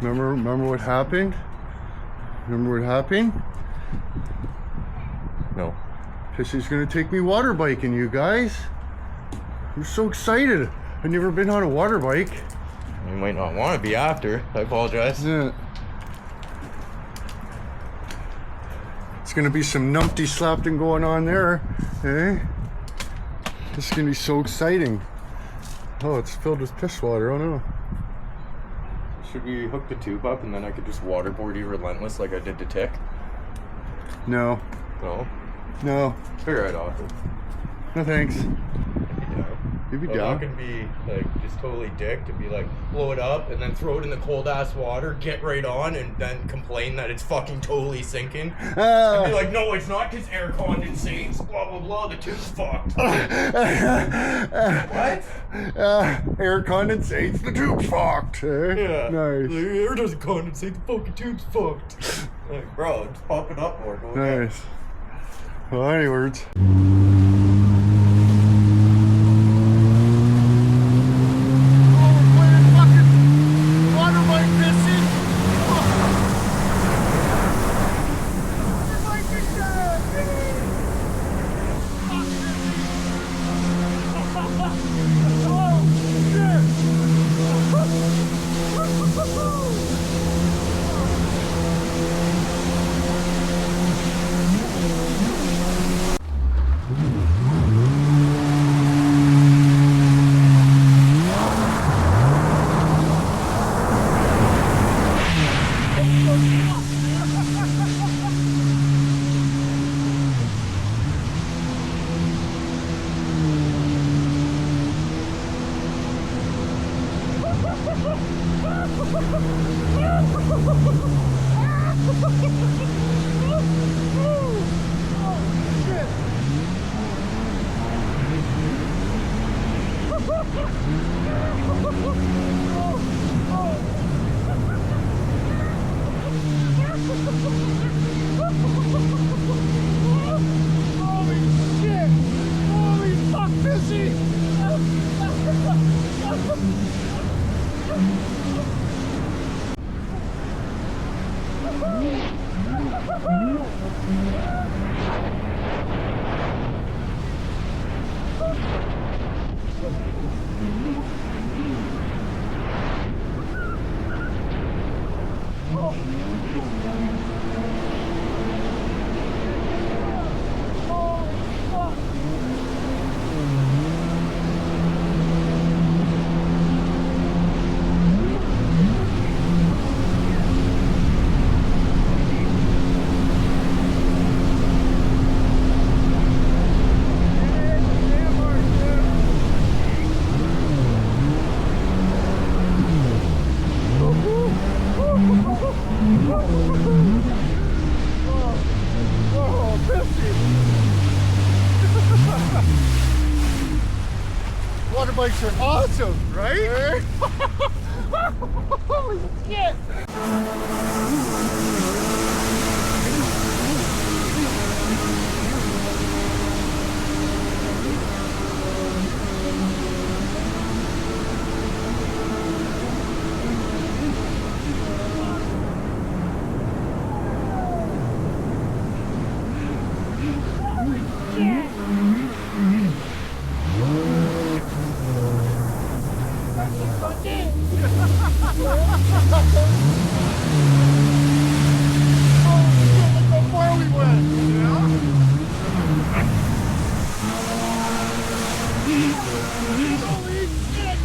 Remember what happened? Remember what happened? No. Pissy's gonna take me water biking, you guys. I'm so excited. I've never been on a water bike. You might not want to be after. I apologize. Yeah. It's gonna be some numpty slapping going on there, eh? This is gonna be so exciting. Oh, it's filled with piss water. Oh no. Should we hook the tube up and then I could just waterboard you relentless like I did to Tick? No. No? No. Figure it out. No thanks. Yeah. You'd be I'm down. not gonna be like just totally dick to be like blow it up and then throw it in the cold ass water, get right on, and then complain that it's fucking totally sinking. And be like, no, it's not because air condensates, blah blah blah, the tube's fucked. What? Air condensates, the tube's fucked. Eh? Yeah. Nice. Like, air doesn't condensate, the fucking tube's fucked. Like, bro, just pump it up more. Go ahead. Nice. Well, any words? Water bikes are awesome, right? Holy shit! Holy shit!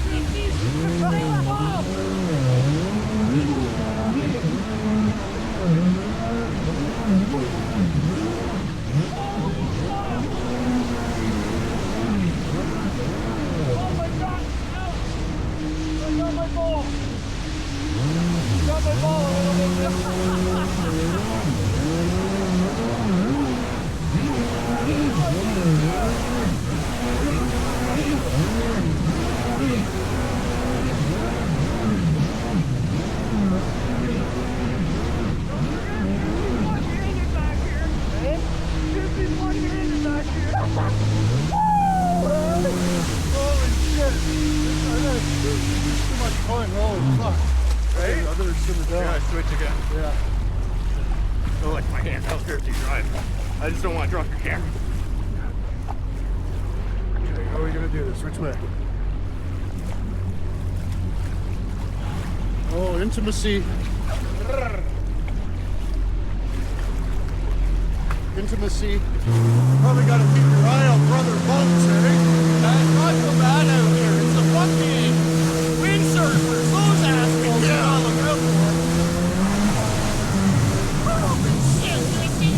Too much fun. Holy fuck. Right? I better simmer down. Yeah, switch again. Yeah. Don't like my hand out there if you drive. I just don't want to drop your camera. Okay, how are we gonna do this? Which way? Oh, intimacy. Intimacy. Probably gotta keep your eye on brother boats, eh? It's not so bad out here. It's the fucking windsurfers. Those assholes are all look out for. Holy shit, Ricky!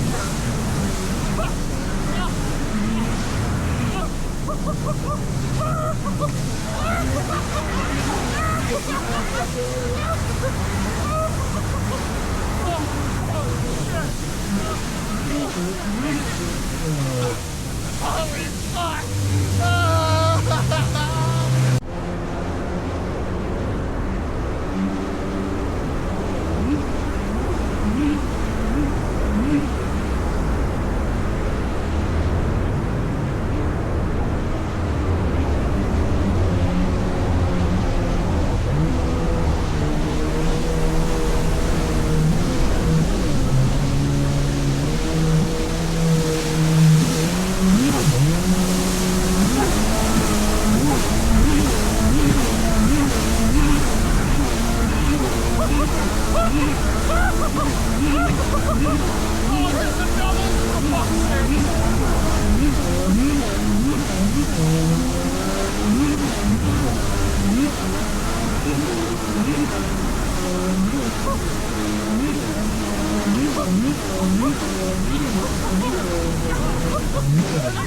Holy fuck!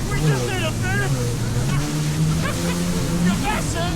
We just need a minute. You're messing.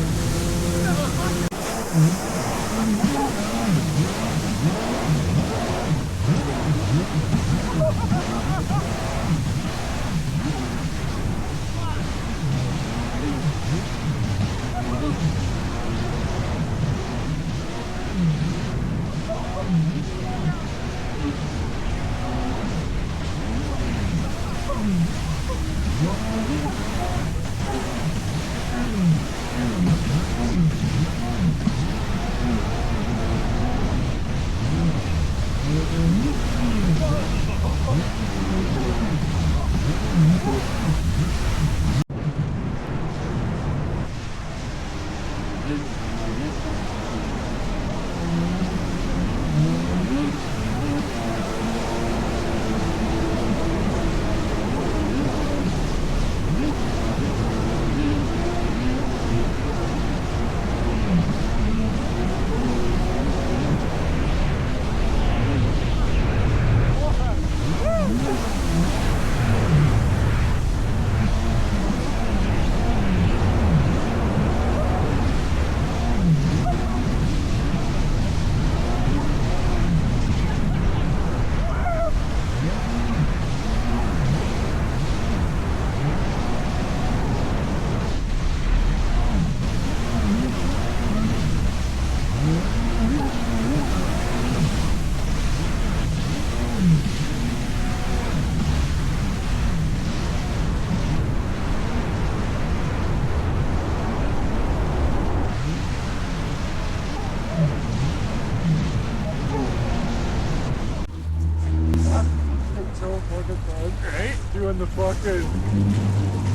Right? Doing the fucking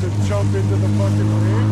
to jump into the fucking ring.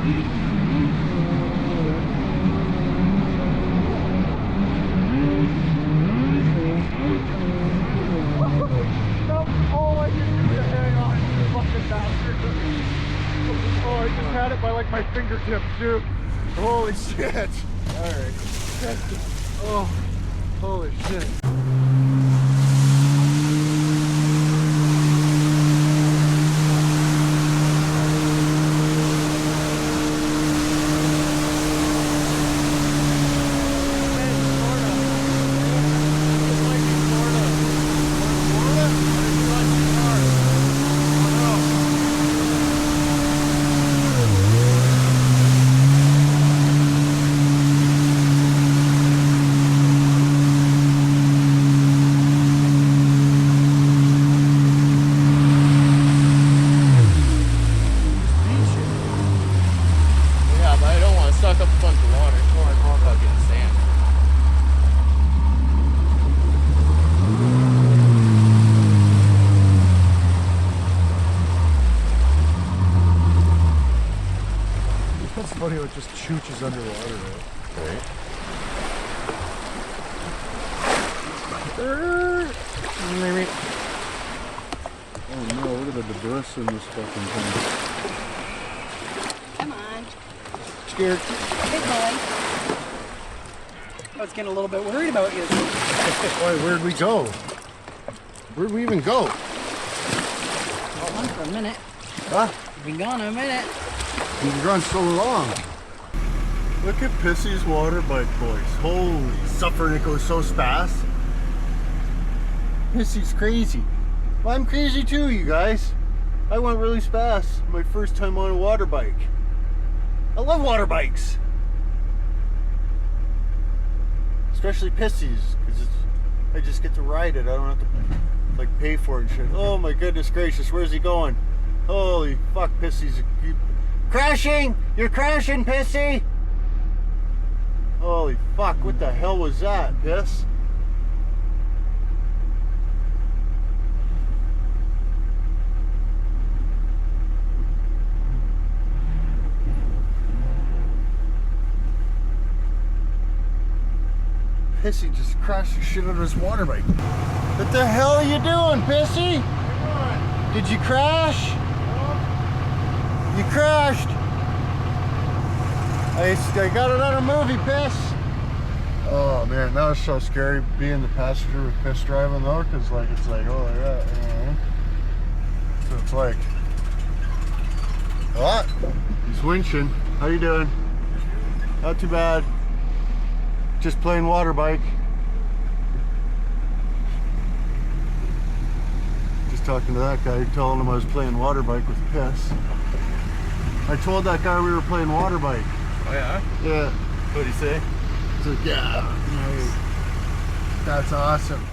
Oh, I didn't get hang on, you fucking bastard. Oh, I just had it by like my fingertips, dude. Holy shit. Alright. Oh, holy shit. Suck up a bunch of water. Oh, I'm all fucking sand. That's funny how it just chooches underwater, right? Oh no, look at the debris in this fucking thing. Come on. Scared. Good boy. I was getting a little bit worried about you. Why, where'd we go? Where'd we even go? Hold on for a minute. Huh? We've been gone a minute. We've been gone so long. Look at Pissy's water bike, boys. Holy suffering, it goes so fast. Pissy's crazy. Well, I'm crazy too, you guys. I went really fast. My first time on a water bike. I love water bikes. Especially Pissy's, because I just get to ride it. I don't have to like pay for it and shit. Oh my goodness gracious, where's he going? Holy fuck, Pissy's crashing! You're crashing, Pissy! Holy fuck, what the hell was that, Piss? Pissy just crashed the shit out of his water bike. What the hell are you doing, Pissy? Did you crash? You crashed. I got it on a movie, Piss. Oh man, that was so scary being the passenger with Piss driving though, because like it's like, oh yeah, you know. So it's like, what? He's winching. How you doing? Not too bad. Just playing water bike. Just talking to that guy, telling him I was playing water bike with Piss. I told that guy we were playing water bike. Oh yeah? Yeah. What'd he say? He's like, yeah. That's awesome.